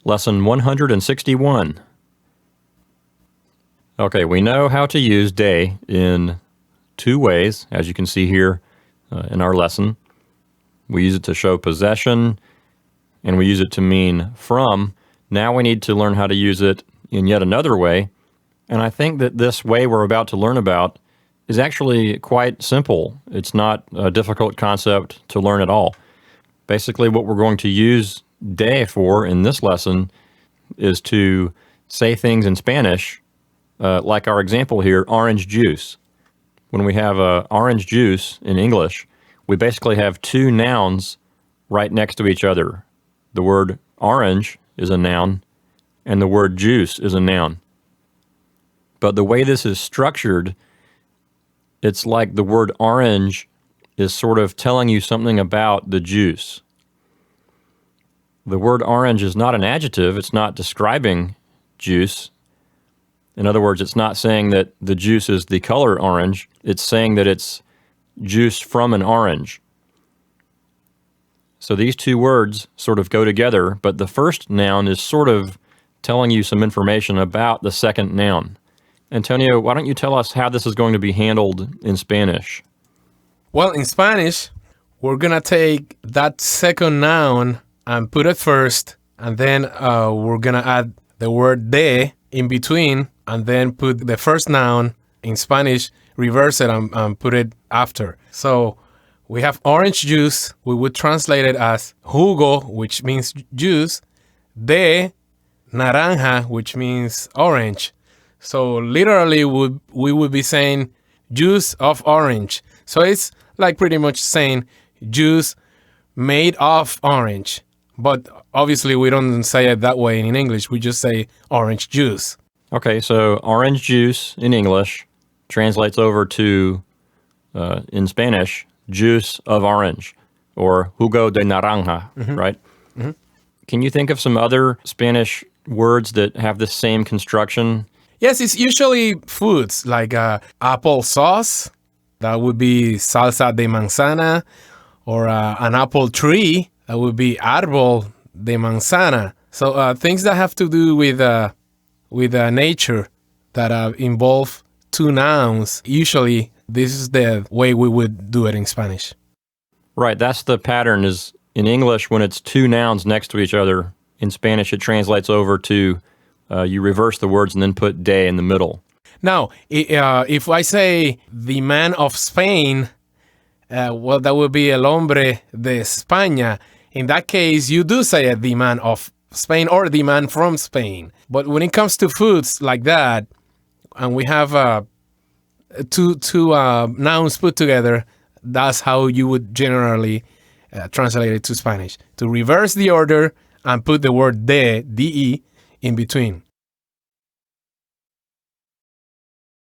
Lesson 161. Okay, we know how to use de in two ways, as you can see here in our lesson. We use it to show possession, and we use it to mean from. Now we need to learn how to use it in yet another way, and I think that this way we're about to learn about is actually quite simple. It's not a difficult concept to learn at all. Basically, what we're going to use de for in this lesson is to say things in Spanish, like our example here, orange juice. When we have orange juice in English, we basically have two nouns right next to each other. The word orange is a noun, and the word juice is a noun. But the way this is structured, it's like the word orange is sort of telling you something about the juice. The word orange is not an adjective. It's not describing juice. In other words, it's not saying that the juice is the color orange. It's saying that it's juice from an orange. So these two words sort of go together, but the first noun is sort of telling you some information about the second noun. Antonio, why don't you tell us how this is going to be handled in Spanish? Well, in Spanish, we're going to take that second noun and put it first, and then we're going to add the word de in between, and then put the first noun in Spanish, reverse it, and put it after. So we have orange juice. We would translate it as jugo, which means juice, de naranja, which means orange. So literally, we would be saying juice of orange. So it's like pretty much saying juice made of orange. But obviously, we don't say it that way in English. We just say orange juice. Okay, so orange juice in English translates over to, in Spanish, juice of orange, or jugo de naranja, right? Mm-hmm. Can you think of some other Spanish words that have the same construction? Yes, it's usually foods like apple sauce. That would be salsa de manzana, or an apple tree. That would be árbol de manzana. So things that have to do with nature that involve two nouns. Usually, this is the way we would do it in Spanish. Right, that's the pattern. Is in English, when it's two nouns next to each other, in Spanish it translates over to you reverse the words and then put de in the middle. Now, if I say the man of Spain, well, that would be el hombre de España. In that case, you do say the man of Spain or the man from Spain. But when it comes to foods like that, and we have two nouns put together, that's how you would generally translate it to Spanish. To reverse the order and put the word de, de, in between.